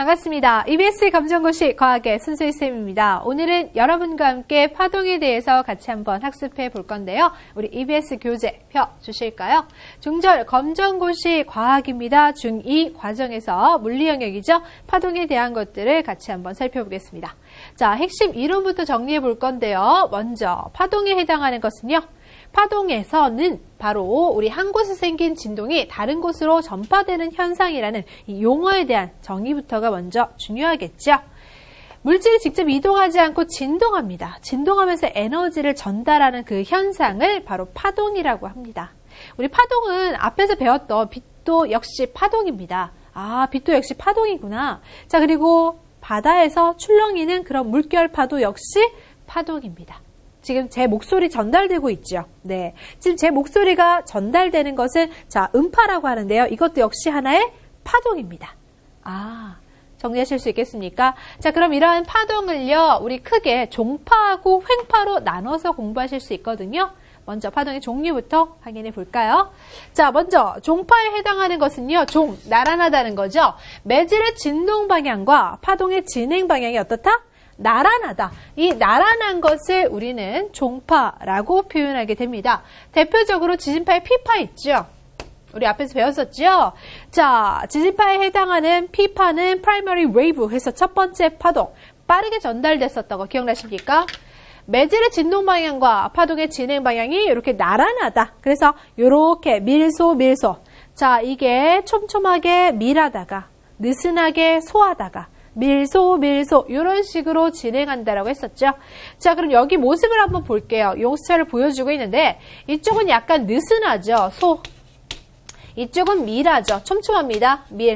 반갑습니다. EBS 검정고시 과학의 순수희 쌤입니다. 오늘은 여러분과 함께 파동에 대해서 같이 한번 학습해 볼 건데요. 우리 EBS 교재 펴 주실까요? 중절 검정고시 과학입니다. 중2 과정에서 물리 영역이죠. 파동에 대한 것들을 같이 한번 살펴보겠습니다. 자, 핵심 이론부터 정리해 볼 건데요. 먼저 파동에 해당하는 것은요. 파동에서는 바로 우리 한 곳에 생긴 진동이 다른 곳으로 전파되는 현상이라는 이 용어에 대한 정의부터가 먼저 중요하겠죠. 물질이 직접 이동하지 않고 진동합니다. 진동하면서 에너지를 전달하는 그 현상을 바로 파동이라고 합니다. 우리 파동은 앞에서 배웠던 빛도 역시 파동입니다. 아, 빛도 역시 파동이구나. 자, 그리고 바다에서 출렁이는 그런 물결파도 역시 파동입니다. 지금 제 목소리 전달되고 있죠. 네. 지금 제 목소리가 전달되는 것은 자, 음파라고 하는데요. 이것도 역시 하나의 파동입니다. 아, 정리하실 수 있겠습니까? 자, 그럼 이러한 파동을요, 우리 크게 종파하고 횡파로 나눠서 공부하실 수 있거든요. 먼저 파동의 종류부터 확인해 볼까요? 자, 먼저 종파에 해당하는 것은요, 나란하다는 거죠. 매질의 진동 방향과 파동의 진행 방향이 어떻다? 나란하다. 이 나란한 것을 우리는 종파라고 표현하게 됩니다. 대표적으로 지진파의 P파 있죠? 우리 앞에서 배웠었죠? 자, 지진파에 해당하는 P파는 primary wave 해서 첫 번째 파동, 빠르게 전달됐었다고 기억나십니까? 매질의 진동 방향과 파동의 진행 방향이 이렇게 나란하다. 그래서 이렇게 밀소. 자, 이게 촘촘하게 밀하다가 느슨하게 소하다가 밀소 이런 식으로 진행한다라고 했었죠. 자, 그럼 여기 모습을 한번 볼게요. 용수차를 보여주고 있는데 이쪽은 약간 느슨하죠. 소. 이쪽은 밀하죠. 촘촘합니다. 밀.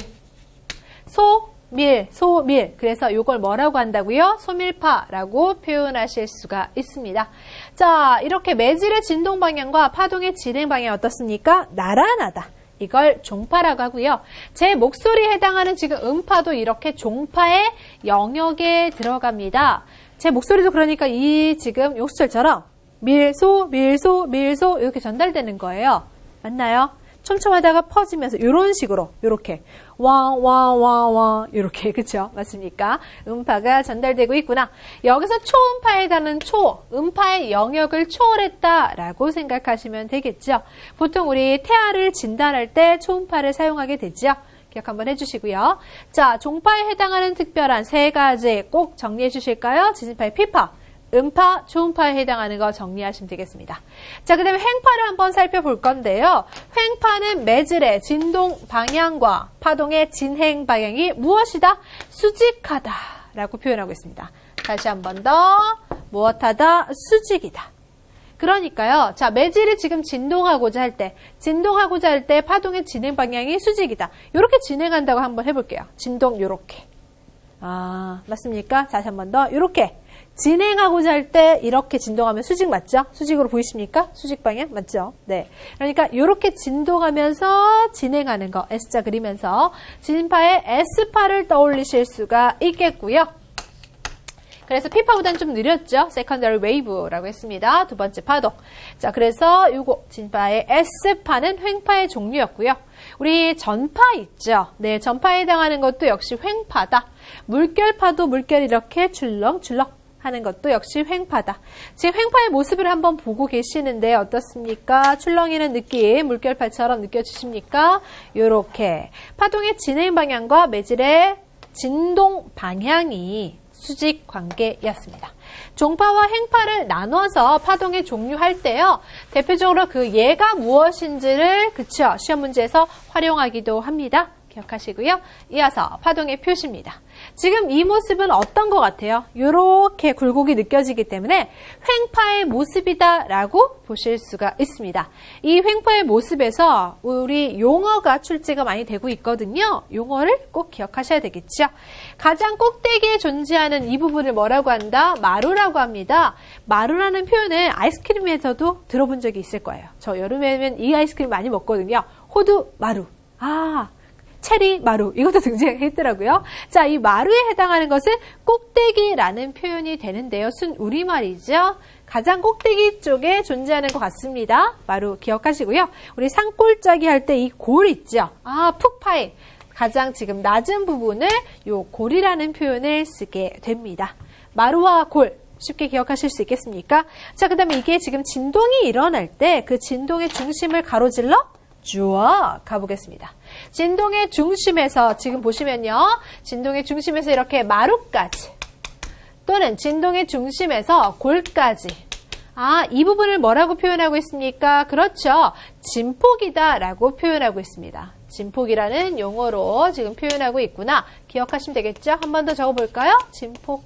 소밀. 그래서 이걸 뭐라고 한다고요? 소밀파라고 표현하실 수가 있습니다. 자, 이렇게 매질의 진동 방향과 파동의 진행 방향이 어떻습니까? 나란하다. 이걸 종파라고 하고요. 제 목소리에 해당하는 지금 음파도 이렇게 종파의 영역에 들어갑니다. 제 목소리도 그러니까 이 지금 용수철처럼 밀소 이렇게 전달되는 거예요. 맞나요? 촘촘하다가 퍼지면서 이런 식으로 이렇게 왕 이렇게 그쵸? 맞습니까? 음파가 전달되고 있구나. 여기서 초음파에 해당하는 음파의 영역을 초월했다라고 생각하시면 되겠죠. 보통 우리 태아를 진단할 때 초음파를 사용하게 되죠. 기억 한번 해주시고요. 자, 종파에 해당하는 특별한 세 가지 꼭 정리해 주실까요? 지진파의 P파. 음파, 초음파에 해당하는 거 정리하시면 되겠습니다. 자, 그 다음에 횡파를 한번 살펴볼 건데요. 횡파는 매질의 진동 방향과 파동의 진행 방향이 무엇이다? 수직하다 라고 표현하고 있습니다. 다시 한번 더 무엇하다? 수직이다. 그러니까요. 자, 매질이 지금 진동하고자 할 때 파동의 진행 방향이 수직이다. 이렇게 진행한다고 한번 해볼게요. 진동 요렇게. 아, 맞습니까? 다시 한번 더 요렇게. 진행하고자 할 때 이렇게 진동하면 수직 맞죠? 수직으로 보이십니까? 수직 방향 맞죠? 네. 그러니까 이렇게 진동하면서 진행하는 거 S자 그리면서 지진파의 S파를 떠올리실 수가 있겠고요. 그래서 P파보다는 좀 느렸죠? secondary wave라고 했습니다. 두 번째 파동. 자, 그래서 요거 지진파의 S파는 횡파의 종류였고요. 우리 전파 있죠? 네, 전파에 해당하는 것도 역시 횡파다. 물결파도 물결 이렇게 출렁출렁 하는 것도 역시 횡파다. 지금 횡파의 모습을 한번 보고 계시는데 어떻습니까? 출렁이는 느낌, 물결파처럼 느껴지십니까? 요렇게 파동의 진행 방향과 매질의 진동 방향이 수직 관계였습니다. 종파와 횡파를 나눠서 파동의 종류할 때요. 대표적으로 그 예가 무엇인지를 그쵸? 시험 문제에서 활용하기도 합니다. 기억하시고요. 이어서 파동의 표시입니다. 지금 이 모습은 어떤 것 같아요? 이렇게 굴곡이 느껴지기 때문에 횡파의 모습이다라고 보실 수가 있습니다. 이 횡파의 모습에서 우리 용어가 출제가 많이 되고 있거든요. 용어를 꼭 기억하셔야 되겠죠. 가장 꼭대기에 존재하는 이 부분을 뭐라고 한다? 마루라고 합니다. 마루라는 표현은 아이스크림에서도 들어본 적이 있을 거예요. 저 여름에는 이 아이스크림 많이 먹거든요. 호두 마루. 체리 마루 이것도 등장했더라고요. 자, 이 마루에 해당하는 것은 꼭대기라는 표현이 되는데요. 순 우리말이죠. 가장 꼭대기 쪽에 존재하는 것 같습니다. 마루 기억하시고요. 우리 산골짜기 할 때 이 골 있죠. 푹파에 가장 지금 낮은 부분을 요 골이라는 표현을 쓰게 됩니다. 마루와 골 쉽게 기억하실 수 있겠습니까? 자, 그 다음에 이게 지금 진동이 일어날 때 그 진동의 중심을 가로질러 쭉 가보겠습니다. 진동의 중심에서 지금 보시면요. 진동의 중심에서 이렇게 마루까지 또는 진동의 중심에서 골까지 이 부분을 뭐라고 표현하고 있습니까? 그렇죠. 진폭이다라고 표현하고 있습니다. 진폭이라는 용어로 지금 표현하고 있구나. 기억하시면 되겠죠? 한 번 더 적어볼까요? 진폭.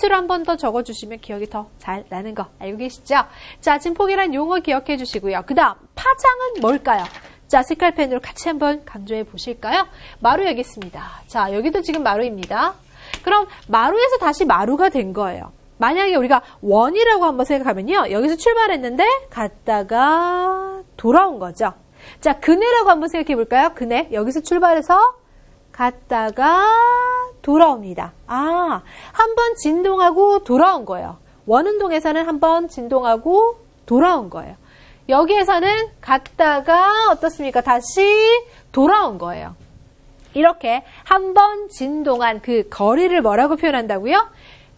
수를 한 번 더 적어주시면 기억이 더 잘 나는 거 알고 계시죠? 자, 진폭이라는 용어 기억해 주시고요. 그 다음 파장은 뭘까요? 자, 색깔펜으로 같이 한번 강조해 보실까요? 마루 여기 있습니다. 자, 여기도 지금 마루입니다. 그럼 마루에서 다시 마루가 된 거예요. 만약에 우리가 원이라고 한번 생각하면요. 여기서 출발했는데 갔다가 돌아온 거죠. 자, 그네라고 한번 생각해 볼까요? 그네. 여기서 출발해서 갔다가 돌아옵니다. 한 번 진동하고 돌아온 거예요. 원운동에서는 한 번 진동하고 돌아온 거예요. 여기에서는 갔다가 어떻습니까? 다시 돌아온 거예요. 이렇게 한 번 진동한 그 거리를 뭐라고 표현한다고요?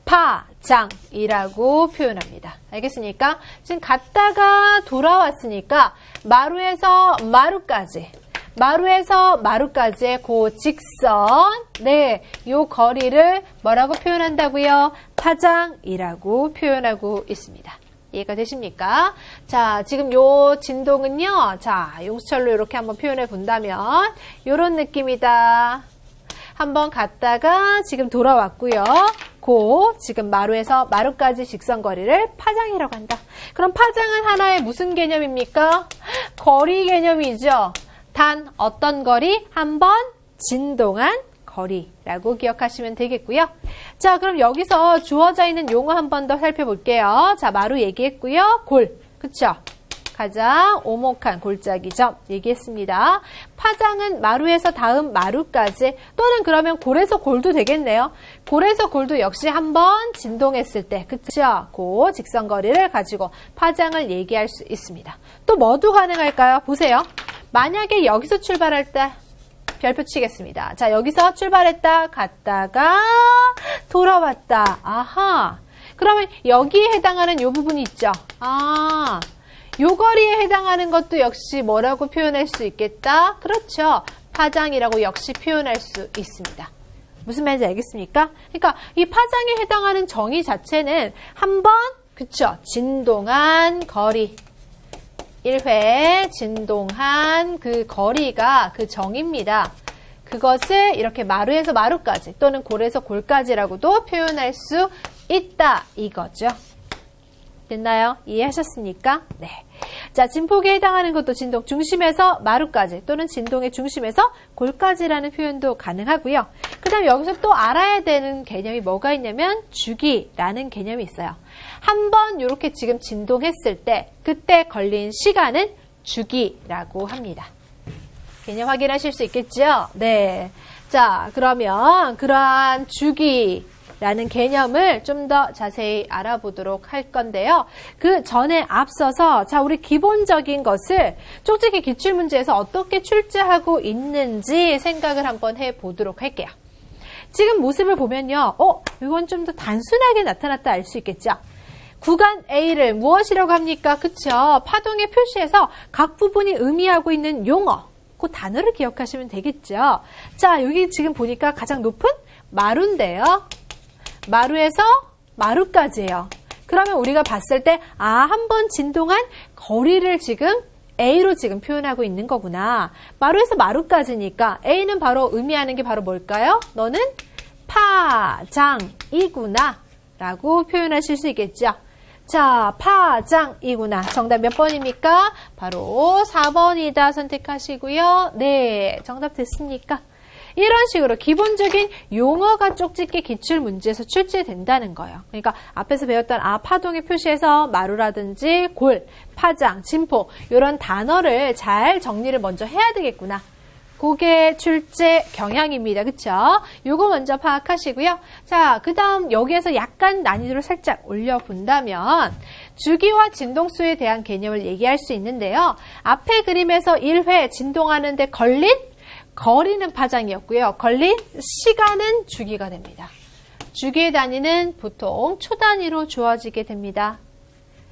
파장이라고 표현합니다. 알겠습니까? 지금 갔다가 돌아왔으니까 마루에서 마루까지 마루에서 마루까지의 그 직선, 네, 요 거리를 뭐라고 표현한다고요? 파장이라고 표현하고 있습니다. 이해가 되십니까? 자, 지금 요 진동은요, 자, 용수철로 이렇게 한번 표현해 본다면, 요런 느낌이다. 한번 갔다가 지금 돌아왔고요. 지금 마루에서 마루까지 직선 거리를 파장이라고 한다. 그럼 파장은 하나의 무슨 개념입니까? 거리 개념이죠. 단 어떤 거리? 한번 진동한 거리라고 기억하시면 되겠고요. 자, 그럼 여기서 주어져 있는 용어 한 번 더 살펴볼게요. 자, 마루 얘기했고요. 골, 그쵸? 가장 오목한 골짜기점 얘기했습니다. 파장은 마루에서 다음 마루까지 또는 그러면 골에서 골도 되겠네요. 골에서 골도 역시 한번 진동했을 때, 그쵸? 그 직선거리를 가지고 파장을 얘기할 수 있습니다. 또 뭐도 가능할까요? 보세요. 만약에 여기서 출발할 때 별표 치겠습니다. 자, 여기서 출발했다, 갔다가 돌아왔다. 아하. 그러면 여기에 해당하는 요 부분이 있죠. 요 거리에 해당하는 것도 역시 뭐라고 표현할 수 있겠다? 그렇죠. 파장이라고 역시 표현할 수 있습니다. 무슨 말인지 알겠습니까? 그러니까 이 파장에 해당하는 정의 자체는 한번, 그쵸? 진동한 거리. 1회 진동한 그 거리가 그 정의입니다. 그것을 이렇게 마루에서 마루까지 또는 골에서 골까지라고도 표현할 수 있다 이거죠. 됐나요? 이해하셨습니까? 네. 자, 진폭에 해당하는 것도 진동 중심에서 마루까지 또는 진동의 중심에서 골까지라는 표현도 가능하고요. 그 다음에 여기서 또 알아야 되는 개념이 뭐가 있냐면 주기라는 개념이 있어요. 한번 이렇게 지금 진동했을 때 그때 걸린 시간은 주기라고 합니다. 개념 확인하실 수 있겠죠? 네. 자, 그러면 그러한 주기라는 개념을 좀 더 자세히 알아보도록 할 건데요. 그 전에 앞서서 자, 우리 기본적인 것을 쪽지기 기출문제에서 어떻게 출제하고 있는지 생각을 한번 해보도록 할게요. 지금 모습을 보면요. 이건 좀 더 단순하게 나타났다 알 수 있겠죠? 구간 A를 무엇이라고 합니까? 그쵸? 파동의 표시에서 각 부분이 의미하고 있는 용어, 그 단어를 기억하시면 되겠죠? 자, 여기 지금 보니까 가장 높은 마루인데요. 마루에서 마루까지예요. 그러면 우리가 봤을 때 한 번 진동한 거리를 지금 A로 지금 표현하고 있는 거구나. 마루에서 마루까지니까 A는 바로 의미하는 게 바로 뭘까요? 너는 파장이구나 라고 표현하실 수 있겠죠. 자, 파장이구나. 정답 몇 번입니까? 바로 4번이다 선택하시고요. 네, 정답 됐습니까? 이런 식으로 기본적인 용어가 쪽집게 기출문제에서 출제된다는 거예요. 그러니까 앞에서 배웠던 파동의 표시에서 마루라든지 골, 파장, 진폭 이런 단어를 잘 정리를 먼저 해야 되겠구나. 그게 출제 경향입니다. 그쵸? 요거 먼저 파악하시고요. 자, 그 다음 여기에서 약간 난이도를 살짝 올려본다면 주기와 진동수에 대한 개념을 얘기할 수 있는데요. 앞에 그림에서 1회 진동하는데 걸린 거리는 파장이었고요. 걸린 시간은 주기가 됩니다. 주기의 단위는 보통 초 단위로 주어지게 됩니다.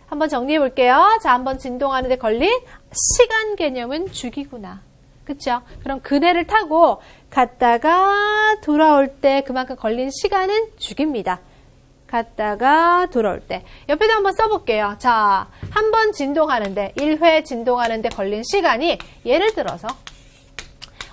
한번 정리해 볼게요. 자, 한번 진동하는데 걸린 시간 개념은 주기구나. 그쵸? 그럼 그네를 타고 갔다가 돌아올 때 그만큼 걸린 시간은 주기입니다. 갔다가 돌아올 때. 옆에도 한번 써볼게요. 자, 한 번 진동하는데, 1회 진동하는데 걸린 시간이 예를 들어서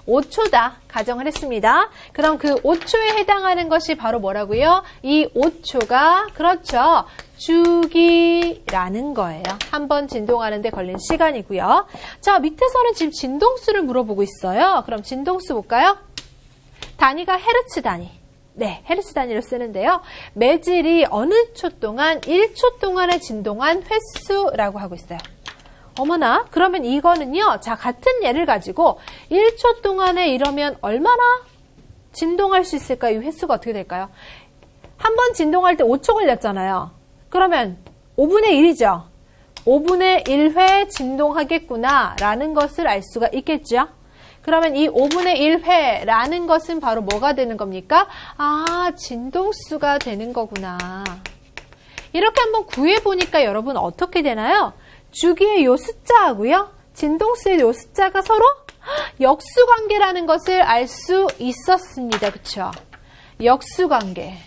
5초다 가정을 했습니다. 그럼 그 5초에 해당하는 것이 바로 뭐라고요? 이 5초가 그렇죠. 주기라는 거예요. 한 번 진동하는데 걸린 시간이고요. 자, 밑에서는 지금 진동수를 물어보고 있어요. 그럼 진동수 볼까요? 단위가 헤르츠 단위. 네, 헤르츠 단위로 쓰는데요. 매질이 어느 초 동안 1초 동안에 진동한 횟수라고 하고 있어요. 어머나, 그러면 이거는요. 자, 같은 예를 가지고 1초 동안에 이러면 얼마나 진동할 수 있을까요? 이 횟수가 어떻게 될까요? 한 번 진동할 때 5초 걸렸잖아요. 그러면 5분의 1이죠. 5분의 1회 진동하겠구나 라는 것을 알 수가 있겠죠. 그러면 이 5분의 1회라는 것은 바로 뭐가 되는 겁니까? 아, 진동수가 되는 거구나. 이렇게 한번 구해보니까 여러분 어떻게 되나요? 주기의 요 숫자하고요. 진동수의 요 숫자가 서로 역수관계라는 것을 알 수 있었습니다. 그쵸? 역수관계.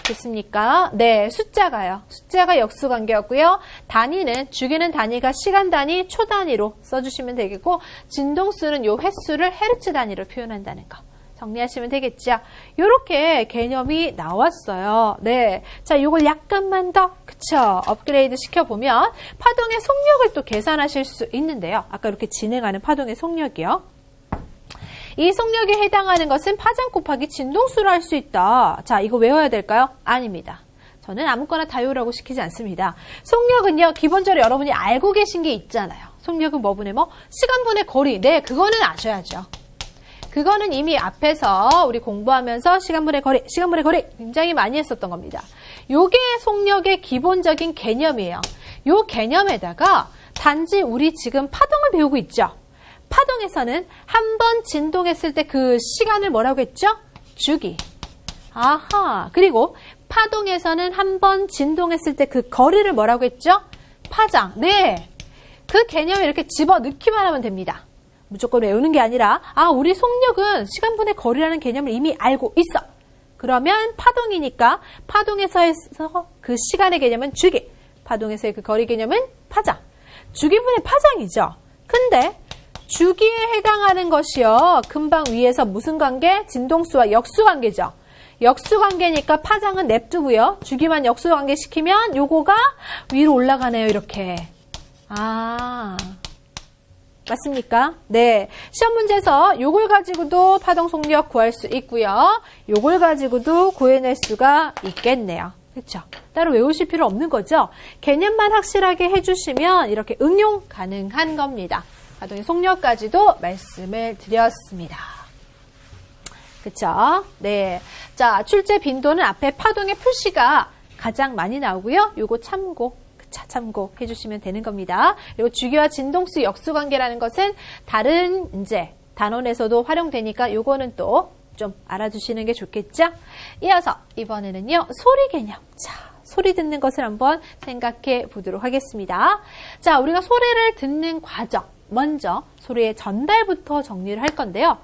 됐습니까? 네, 숫자가요. 숫자가 역수관계였고요. 단위는, 주기는 단위가 시간 단위, 초 단위로 써주시면 되겠고, 진동수는 요 횟수를 헤르츠 단위로 표현한다는 거. 정리하시면 되겠죠? 요렇게 개념이 나왔어요. 네. 자, 요걸 약간만 더, 그쵸? 업그레이드 시켜보면, 파동의 속력을 또 계산하실 수 있는데요. 아까 이렇게 진행하는 파동의 속력이요. 이 속력에 해당하는 것은 파장 곱하기 진동수로 할 수 있다. 자, 이거 외워야 될까요? 아닙니다. 저는 아무거나 다 외우라고 시키지 않습니다. 속력은요, 기본적으로 여러분이 알고 계신 게 있잖아요. 속력은 뭐분의 뭐? 시간분의 거리. 네, 그거는 아셔야죠. 그거는 이미 앞에서 우리 공부하면서 시간분의 거리 굉장히 많이 했었던 겁니다. 요게 속력의 기본적인 개념이에요. 요 개념에다가 단지 우리 지금 파동을 배우고 있죠. 파동에서는 한 번 진동했을 때 그 시간을 뭐라고 했죠? 주기. 아하. 그리고 파동에서는 한 번 진동했을 때 그 거리를 뭐라고 했죠? 파장. 네. 그 개념을 이렇게 집어넣기만 하면 됩니다. 무조건 외우는 게 아니라 아, 우리 속력은 시간분의 거리라는 개념을 이미 알고 있어. 그러면 파동이니까 파동에서 그 시간의 개념은 주기. 파동에서의 그 거리 개념은 파장. 주기분의 파장이죠. 근데 주기에 해당하는 것이요. 금방 위에서 무슨 관계? 진동수와 역수관계죠. 역수관계니까 파장은 냅두고요. 주기만 역수관계 시키면 요거가 위로 올라가네요. 이렇게. 아, 맞습니까? 네. 시험 문제에서 요걸 가지고도 파동 속력 구할 수 있고요. 요걸 가지고도 구해낼 수가 있겠네요. 그렇죠? 따로 외우실 필요 없는 거죠. 개념만 확실하게 해주시면 이렇게 응용 가능한 겁니다. 파동의 속력까지도 말씀을 드렸습니다. 그쵸? 네. 자, 출제 빈도는 앞에 파동의 표시가 가장 많이 나오고요. 요거 참고해 주시면 되는 겁니다. 그리고 주기와 진동수 역수관계라는 것은 다른 이제 단원에서도 활용되니까 요거는 또 좀 알아두시는 게 좋겠죠? 이어서 이번에는요. 소리 개념. 자, 소리 듣는 것을 한번 생각해 보도록 하겠습니다. 자, 우리가 소리를 듣는 과정. 먼저 소리의 전달부터 정리를 할 건데요.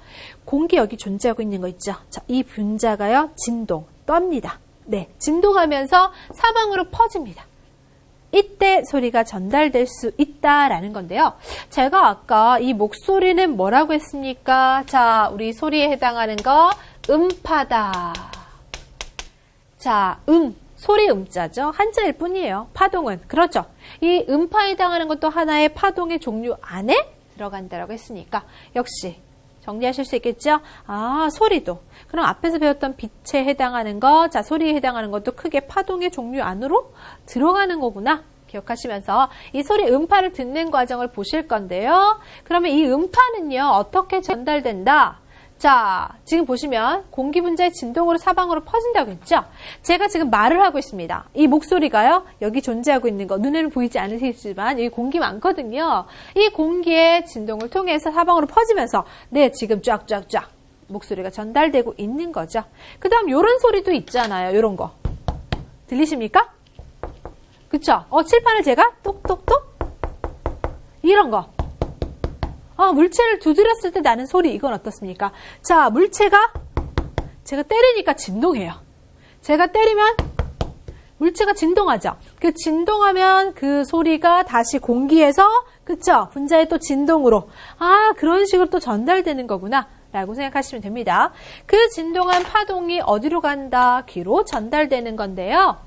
공기 여기 존재하고 있는 거 있죠? 자, 이 분자가요. 진동, 떱니다. 네, 진동하면서 사방으로 퍼집니다. 이때 소리가 전달될 수 있다라는 건데요. 제가 아까 이 목소리는 뭐라고 했습니까? 자, 우리 소리에 해당하는 거 음파다. 자, 소리 음자죠. 한자일 뿐이에요. 파동은. 그렇죠. 이 음파에 해당하는 것도 하나의 파동의 종류 안에 들어간다라고 했으니까 역시 정리하실 수 있겠죠? 아, 소리도. 그럼 앞에서 배웠던 빛에 해당하는 거, 자, 소리에 해당하는 것도 크게 파동의 종류 안으로 들어가는 거구나. 기억하시면서 이 소리 음파를 듣는 과정을 보실 건데요. 그러면 이 음파는요, 어떻게 전달된다? 자, 지금 보시면 공기 분자의 진동으로 사방으로 퍼진다고 했죠? 제가 지금 말을 하고 있습니다. 이 목소리가요, 여기 존재하고 있는 거, 눈에는 보이지 않으시지만 여기 공기 많거든요. 이 공기의 진동을 통해서 사방으로 퍼지면서 네, 지금 쫙쫙쫙 목소리가 전달되고 있는 거죠. 그 다음 요런 소리도 있잖아요. 요런 거. 들리십니까? 그쵸? 칠판을 제가 똑똑똑 이런 거. 물체를 두드렸을 때 나는 소리, 이건 어떻습니까? 자, 물체가 제가 때리니까 진동해요. 제가 때리면 물체가 진동하죠. 그 진동하면 그 소리가 다시 공기에서, 그쵸? 분자의 또 진동으로, 그런 식으로 또 전달되는 거구나 라고 생각하시면 됩니다. 그 진동한 파동이 어디로 간다? 귀로 전달되는 건데요.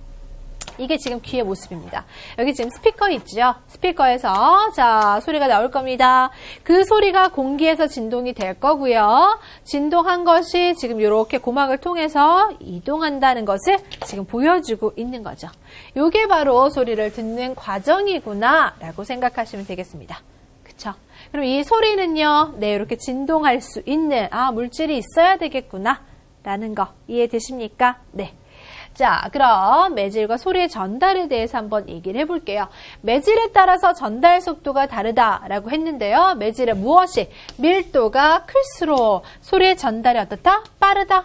이게 지금 귀의 모습입니다. 여기 지금 스피커 있죠? 스피커에서 자 소리가 나올 겁니다. 그 소리가 공기에서 진동이 될 거고요. 진동한 것이 지금 이렇게 고막을 통해서 이동한다는 것을 지금 보여주고 있는 거죠. 이게 바로 소리를 듣는 과정이구나 라고 생각하시면 되겠습니다. 그쵸? 그럼 이 소리는요, 네, 이렇게 진동할 수 있는 물질이 있어야 되겠구나 라는 거 이해되십니까? 네. 자, 그럼 매질과 소리의 전달에 대해서 한번 얘기를 해볼게요. 매질에 따라서 전달 속도가 다르다라고 했는데요. 매질의 무엇이? 밀도가 클수록 소리의 전달이 어떻다? 빠르다.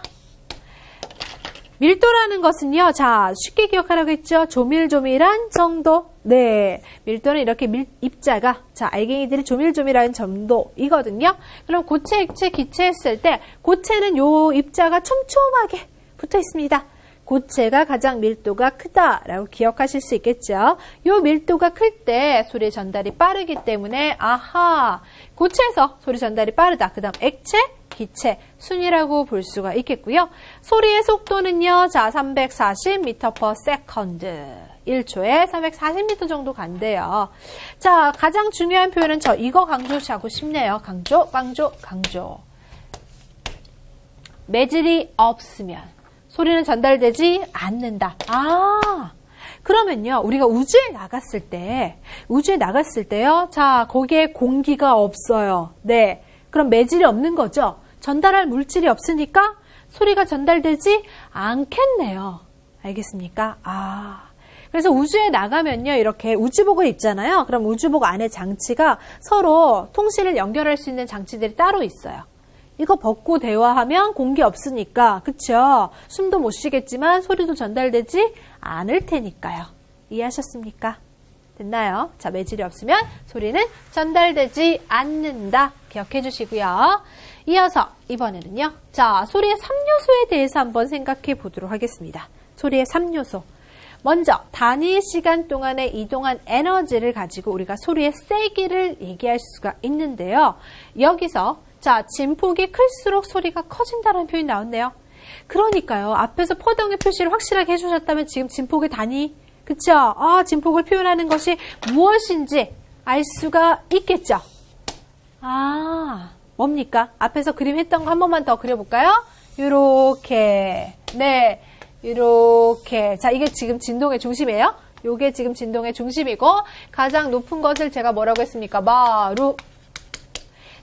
밀도라는 것은요. 자, 쉽게 기억하라고 했죠. 조밀조밀한 정도. 네, 밀도는 이렇게 입자가 자 알갱이들이 조밀조밀한 정도이거든요. 그럼 고체, 액체, 기체 했을 때 고체는 요 입자가 촘촘하게 붙어 있습니다. 고체가 가장 밀도가 크다라고 기억하실 수 있겠죠. 요 밀도가 클 때 소리 전달이 빠르기 때문에 고체에서 소리 전달이 빠르다. 그 다음 액체, 기체, 순이라고 볼 수가 있겠고요. 소리의 속도는요. 자, 340m/s. 1초에 340m 정도 간대요. 자, 가장 중요한 표현은 이거 강조하고 싶네요. 강조. 매질이 없으면 소리는 전달되지 않는다. 그러면요, 우리가 우주에 나갔을 때요, 자, 거기에 공기가 없어요. 네. 그럼 매질이 없는 거죠? 전달할 물질이 없으니까 소리가 전달되지 않겠네요. 알겠습니까? 그래서 우주에 나가면요, 이렇게 우주복을 입잖아요. 그럼 우주복 안에 장치가 서로 통신을 연결할 수 있는 장치들이 따로 있어요. 이거 벗고 대화하면 공기 없으니까, 그쵸? 숨도 못 쉬겠지만 소리도 전달되지 않을 테니까요. 이해하셨습니까? 됐나요? 자, 매질이 없으면 소리는 전달되지 않는다. 기억해 주시고요. 이어서 이번에는요. 자, 소리의 3요소에 대해서 한번 생각해 보도록 하겠습니다. 소리의 3요소. 먼저 단위 시간 동안에 이동한 에너지를 가지고 우리가 소리의 세기를 얘기할 수가 있는데요. 여기서 자, 진폭이 클수록 소리가 커진다는 표현이 나왔네요. 그러니까요. 앞에서 포동의 표시를 확실하게 해주셨다면 지금 진폭의 단위, 그쵸? 진폭을 표현하는 것이 무엇인지 알 수가 있겠죠? 뭡니까? 앞에서 그림 했던 거 한 번만 더 그려볼까요? 요렇게. 네. 이렇게. 자, 이게 지금 진동의 중심이에요. 요게 지금 진동의 중심이고, 가장 높은 것을 제가 뭐라고 했습니까? 마루.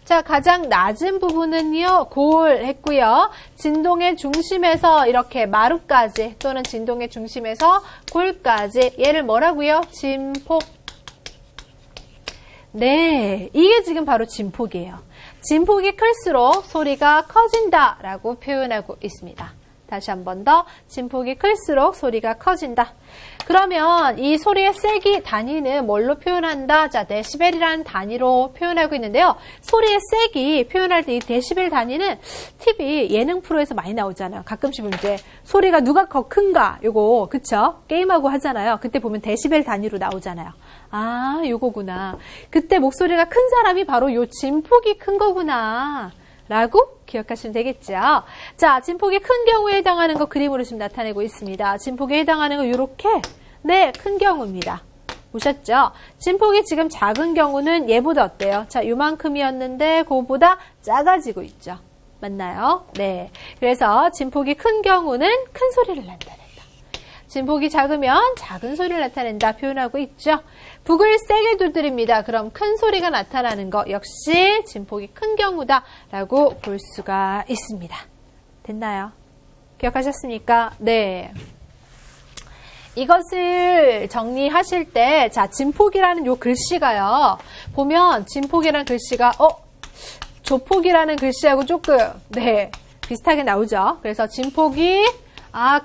자, 가장 낮은 부분은요, 골 했고요. 진동의 중심에서 이렇게 마루까지 또는 진동의 중심에서 골까지 얘를 뭐라고요? 진폭. 네, 이게 지금 바로 진폭이에요. 진폭이 클수록 소리가 커진다라고 표현하고 있습니다. 다시 한 번 더, 진폭이 클수록 소리가 커진다. 그러면 이 소리의 세기 단위는 뭘로 표현한다? 자, 데시벨이라는 단위로 표현하고 있는데요. 소리의 세기 표현할 때 이 데시벨 단위는 TV 예능 프로에서 많이 나오잖아요. 가끔씩 이제 소리가 누가 더 큰가? 요거, 그쵸? 게임하고 하잖아요. 그때 보면 데시벨 단위로 나오잖아요. 요거구나. 그때 목소리가 큰 사람이 바로 요 진폭이 큰 거구나. 라고 기억하시면 되겠죠. 자, 진폭이 큰 경우에 해당하는 거 그림으로 지금 나타내고 있습니다. 진폭에 해당하는 거 이렇게 네, 큰 경우입니다. 보셨죠? 진폭이 지금 작은 경우는 얘보다 어때요? 자, 요만큼이었는데 그거보다 작아지고 있죠. 맞나요? 네. 그래서 진폭이 큰 경우는 큰 소리를 난다는 거. 진폭이 작으면 작은 소리를 나타낸다 표현하고 있죠. 북을 세게 두드립니다. 그럼 큰 소리가 나타나는 거 역시 진폭이 큰 경우다라고 볼 수가 있습니다. 됐나요? 기억하셨습니까? 네. 이것을 정리하실 때, 자, 진폭이라는 요 글씨가요. 보면 진폭이라는 글씨가 조폭이라는 글씨하고 조금 네 비슷하게 나오죠. 그래서 진폭이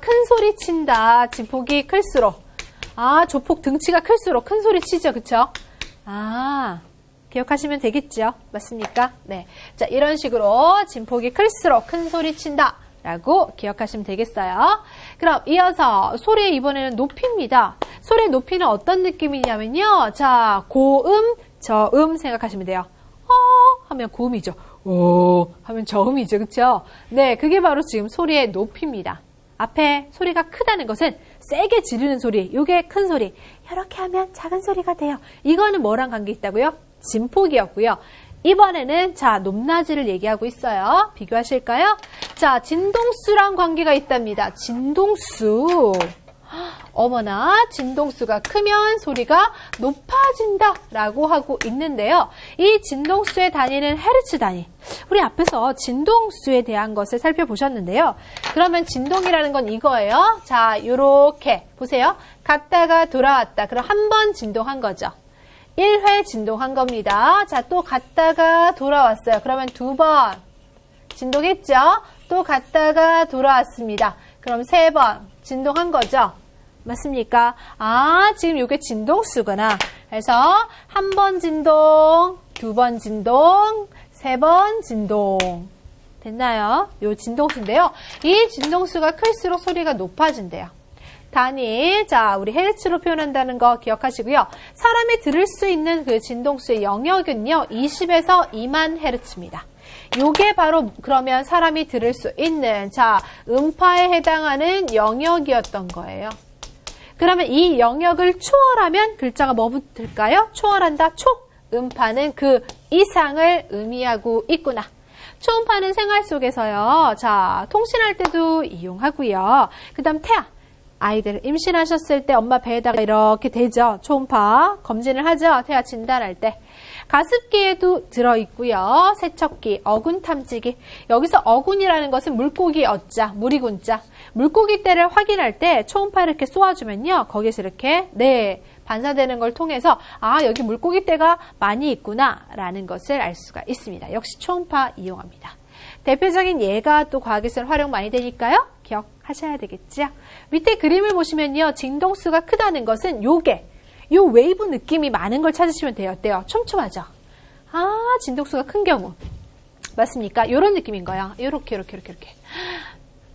큰 소리 친다. 진폭이 클수록 조폭 등치가 클수록 큰 소리 치죠. 그쵸? 기억하시면 되겠죠. 맞습니까? 네. 자, 이런 식으로 진폭이 클수록 큰 소리 친다. 라고 기억하시면 되겠어요. 그럼 이어서 소리의 이번에는 높이입니다. 소리의 높이는 어떤 느낌이냐면요. 자, 고음, 저음 생각하시면 돼요. 하면 고음이죠. 하면 저음이죠. 그쵸? 네, 그게 바로 지금 소리의 높이입니다. 앞에 소리가 크다는 것은 세게 지르는 소리, 요게 큰 소리. 이렇게 하면 작은 소리가 돼요. 이거는 뭐랑 관계 있다고요? 진폭이었고요. 이번에는 자, 높낮이를 얘기하고 있어요. 비교하실까요? 자, 진동수랑 관계가 있답니다. 진동수. 어머나, 진동수가 크면 소리가 높아진다 라고 하고 있는데요. 이 진동수의 단위는 헤르츠 단위. 우리 앞에서 진동수에 대한 것을 살펴보셨는데요. 그러면 진동이라는 건 이거예요. 자, 요렇게 보세요. 갔다가 돌아왔다. 그럼 한 번 진동한 거죠. 1회 진동한 겁니다. 자, 또 갔다가 돌아왔어요. 그러면 2번 진동했죠? 또 갔다가 돌아왔습니다. 그럼 3번 진동한 거죠? 맞습니까? 지금 이게 진동수구나. 그래서 1번 진동, 2번 진동, 3번 진동. 됐나요? 요 진동수인데요. 이 진동수가 클수록 소리가 높아진대요. 단위, 자, 우리 헤르츠로 표현한다는 거 기억하시고요. 사람이 들을 수 있는 그 진동수의 영역은요, 20에서 2만 헤르츠입니다. 요게 바로 그러면 사람이 들을 수 있는, 자, 음파에 해당하는 영역이었던 거예요. 그러면 이 영역을 초월하면 글자가 뭐 붙을까요? 초월한다, 초. 음파는 그 이상을 의미하고 있구나. 초음파는 생활 속에서요, 자, 통신할 때도 이용하고요. 그 다음 태아. 아이들 임신하셨을 때 엄마 배에다가 이렇게 대죠. 초음파 검진을 하죠. 태아 진단할 때. 가습기에도 들어있고요. 세척기, 어군 탐지기. 여기서 어군이라는 것은 물고기 어자, 무리군자. 물고기 떼를 확인할 때 초음파 이렇게 쏘아주면요. 거기서 이렇게 반사되는 걸 통해서 여기 물고기 떼가 많이 있구나 라는 것을 알 수가 있습니다. 역시 초음파 이용합니다. 대표적인 예가 또 과학에서는 활용 많이 되니까요. 기억하셔야 되겠죠. 밑에 그림을 보시면요. 진동수가 크다는 것은 요게 요 웨이브 느낌이 많은 걸 찾으시면 돼요. 어때요? 촘촘하죠? 진동수가 큰 경우. 맞습니까? 요런 느낌인 거예요. 요렇게.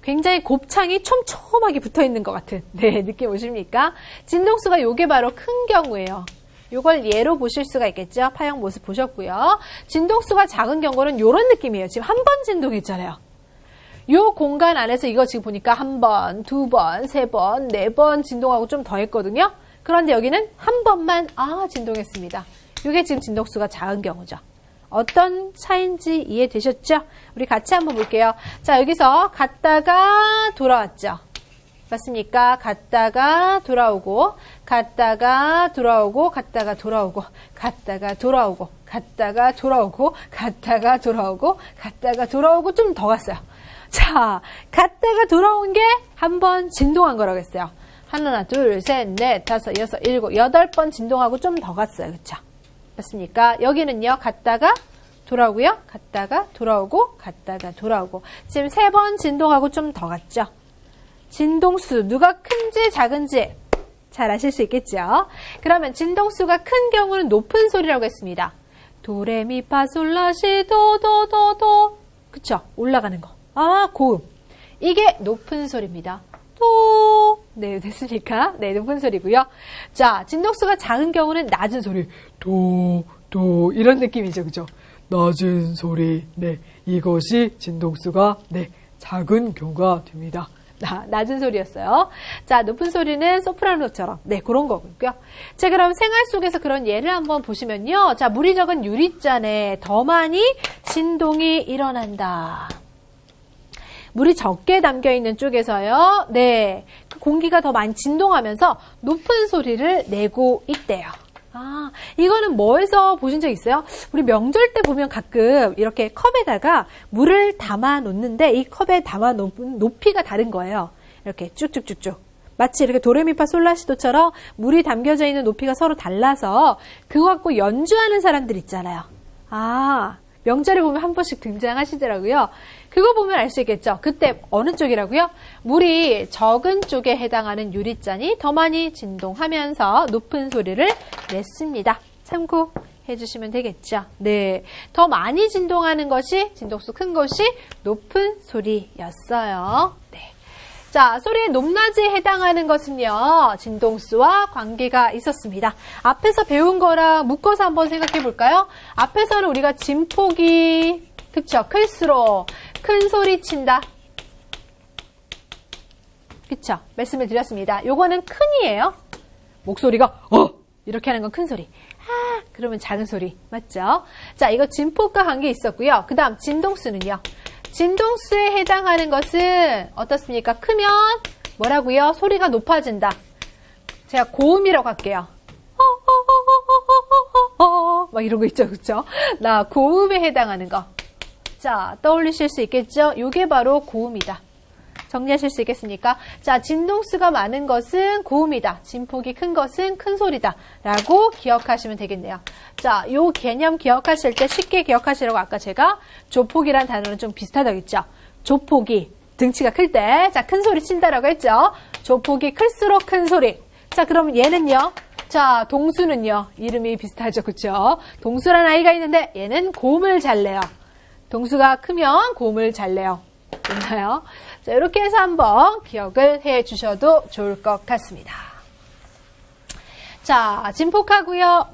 굉장히 곱창이 촘촘하게 붙어 있는 것 같은 느낌 오십니까? 진동수가 요게 바로 큰 경우예요. 요걸 예로 보실 수가 있겠죠? 파형 모습 보셨고요. 진동수가 작은 경우는 요런 느낌이에요. 지금 한 번 진동했잖아요. 요 공간 안에서 이거 지금 보니까 1번, 2번, 3번, 4번 진동하고 좀 더 했거든요. 그런데 여기는 한 번만 진동했습니다. 이게 지금 진동수가 작은 경우죠. 어떤 차이인지 이해되셨죠? 우리 같이 한번 볼게요. 자, 여기서 갔다가 돌아왔죠. 맞습니까? 갔다가 돌아오고, 갔다가 돌아오고, 갔다가 돌아오고, 갔다가 돌아오고, 갔다가 돌아오고, 갔다가 돌아오고, 갔다가 돌아오고 좀 더 갔어요. 자, 갔다가 돌아온 게 한 번 진동한 거라고 했어요. 하나, 둘, 셋, 넷, 다섯, 여섯, 일곱, 8번 진동하고 좀 더 갔어요. 그쵸? 맞습니까? 여기는요, 갔다가 돌아오고요. 갔다가 돌아오고, 갔다가 돌아오고. 지금 3번 진동하고 좀 더 갔죠? 진동수, 누가 큰지 작은지 잘 아실 수 있겠죠? 그러면 진동수가 큰 경우는 높은 소리라고 했습니다. 도레미파솔라시 도도도도. 그쵸? 올라가는 거. 고음. 이게 높은 소리입니다. 도. 네, 됐습니까? 네, 높은 소리고요. 자, 진동수가 작은 경우는 낮은 소리. 도, 이런 느낌이죠. 그죠? 낮은 소리. 네, 이것이 진동수가 작은 경우가 됩니다. 낮은 소리였어요. 자, 높은 소리는 소프라노처럼. 네, 그런 거고요. 자, 그럼 생활 속에서 그런 예를 한번 보시면요. 자, 물이 적은 유리잔에 더 많이 진동이 일어난다. 물이 적게 담겨있는 쪽에서요. 네, 그 공기가 더 많이 진동하면서 높은 소리를 내고 있대요. 아, 이거는 뭐에서 보신 적 있어요? 우리 명절 때 보면 가끔 이렇게 컵에다가 물을 담아 놓는데 이 컵에 담아 놓은 높이가 다른 거예요. 이렇게 쭉쭉쭉쭉. 마치 이렇게 도레미파솔라시도처럼 물이 담겨져 있는 높이가 서로 달라서 그거 갖고 연주하는 사람들 있잖아요. 아, 명절에 보면 한 번씩 등장하시더라고요. 그거 보면 알 수 있겠죠. 그때 어느 쪽이라고요? 물이 적은 쪽에 해당하는 유리잔이 더 많이 진동하면서 높은 소리를 냈습니다. 참고해 주시면 되겠죠. 네, 더 많이 진동하는 것이, 진동수 큰 것이 높은 소리였어요. 네. 자, 소리의 높낮이에 해당하는 것은요, 진동수와 관계가 있었습니다. 앞에서 배운 거랑 묶어서 한번 생각해 볼까요? 앞에서는 우리가 진폭이, 그쵸, 클수록 큰 소리 친다. 그쵸, 말씀을 드렸습니다. 요거는 큰이에요. 목소리가, 이렇게 하는 건 큰 소리. 그러면 작은 소리. 맞죠? 자, 이거 진폭과 관계 있었고요. 그 다음, 진동수는요. 진동수에 해당하는 것은 어떻습니까? 크면 뭐라고요? 소리가 높아진다. 제가 고음이라고 할게요. 막 이런 거 있죠, 그쵸? 나 고음에 해당하는 거. 자, 떠올리실 수 있겠죠? 이게 바로 고음이다. 정리하실 수 있겠습니까? 자, 진동수가 많은 것은 고음이다. 진폭이 큰 것은 큰 소리다. 라고 기억하시면 되겠네요. 자, 요 개념 기억하실 때 쉽게 기억하시라고 아까 제가 조폭이란 단어는 좀 비슷하다고 했죠. 조폭이 등치가 클 때, 자, 큰 소리 친다라고 했죠. 조폭이 클수록 큰 소리. 자, 그럼 얘는요? 자, 동수는요? 이름이 비슷하죠, 그쵸? 동수란 아이가 있는데 얘는 고음을 잘 내요. 동수가 크면 고음을 잘 내요. 됐나요? 자, 이렇게 해서 한번 기억을 해 주셔도 좋을 것 같습니다. 자, 진폭하고요.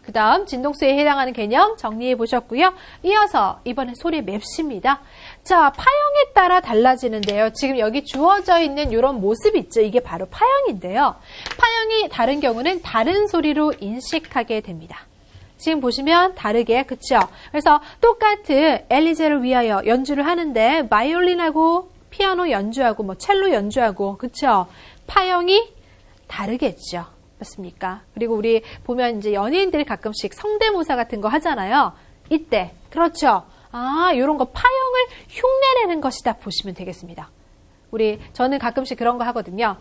그 다음 진동수에 해당하는 개념 정리해 보셨고요. 이어서 이번엔 소리의 맵시입니다. 자, 파형에 따라 달라지는데요. 지금 여기 주어져 있는 이런 모습 있죠. 이게 바로 파형인데요. 파형이 다른 경우는 다른 소리로 인식하게 됩니다. 지금 보시면 다르게, 그쵸? 그래서 똑같은 엘리제를 위하여 연주를 하는데 바이올린하고 피아노 연주하고 뭐 첼로 연주하고, 그쵸? 파형이 다르겠죠. 맞습니까? 그리고 우리 보면 이제 연예인들이 가끔씩 성대모사 같은 거 하잖아요. 이때, 그렇죠? 아, 요런 거 파형을 흉내내는 것이다 보시면 되겠습니다. 저는 가끔씩 그런 거 하거든요.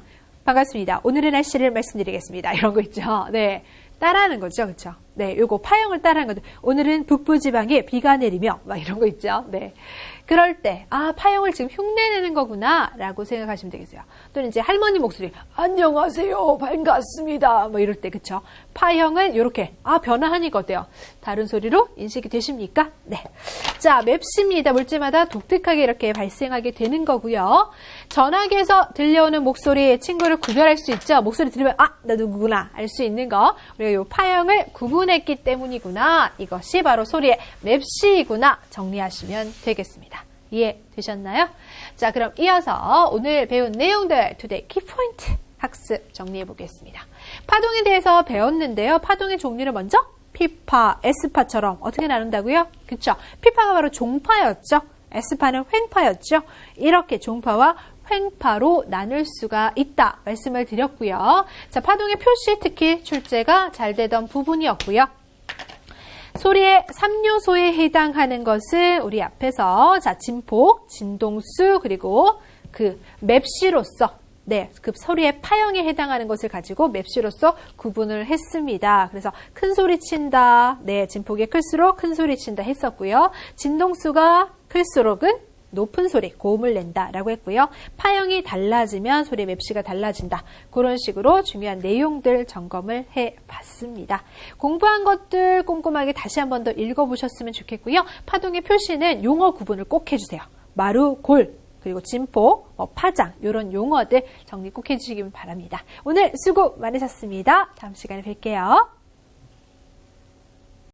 반갑습니다. 오늘의 날씨를 말씀드리겠습니다. 이런 거 있죠. 네. 따라하는 거죠. 그렇죠? 네, 요거 파형을 따라하는 거죠. 오늘은 북부지방에 비가 내리며 막 이런 거 있죠. 네. 그럴 때 파형을 지금 흉내내는 거구나 라고 생각하시면 되겠어요. 또는 이제 할머니 목소리 안녕하세요. 반갑습니다. 뭐 이럴 때 그쵸? 파형을 이렇게 변화하니까 어때요? 다른 소리로 인식이 되십니까? 네. 자, 맵시입니다. 물질마다 독특하게 이렇게 발생하게 되는 거고요. 전화기에서 들려오는 목소리 친구를 구별할 수 있죠. 목소리 들으면 나 누구구나 알 수 있는 거. 우리가 이 파형을 구분했기 때문이구나. 이것이 바로 소리의 맵시이구나. 정리하시면 되겠습니다. 이해되셨나요? 자, 그럼 이어서 오늘 배운 내용들 투데이 키포인트 학습 정리해 보겠습니다. 파동에 대해서 배웠는데요. 파동의 종류를 먼저 P파, S파처럼 어떻게 나눈다고요? 그쵸? P파가 바로 종파였죠. S파는 횡파였죠. 이렇게 종파와 횡파로 나눌 수가 있다 말씀을 드렸고요. 자, 파동의 표시 특히 출제가 잘 되던 부분이었고요. 소리의 3요소에 해당하는 것은 우리 앞에서 진폭, 진동수 그리고 그 맵시로서 그 소리의 파형에 해당하는 것을 가지고 맵시로서 구분을 했습니다. 그래서 큰 소리 친다. 진폭이 클수록 큰 소리 친다 했었고요. 진동수가 클수록은 높은 소리, 고음을 낸다라고 했고요. 파형이 달라지면 소리의 맵시가 달라진다. 그런 식으로 중요한 내용들 점검을 해봤습니다. 공부한 것들 꼼꼼하게 다시 한 번 더 읽어보셨으면 좋겠고요. 파동의 표시는 용어 구분을 꼭 해주세요. 마루, 골, 그리고 진폭, 파장 이런 용어들 정리 꼭 해주시기 바랍니다. 오늘 수고 많으셨습니다. 다음 시간에 뵐게요.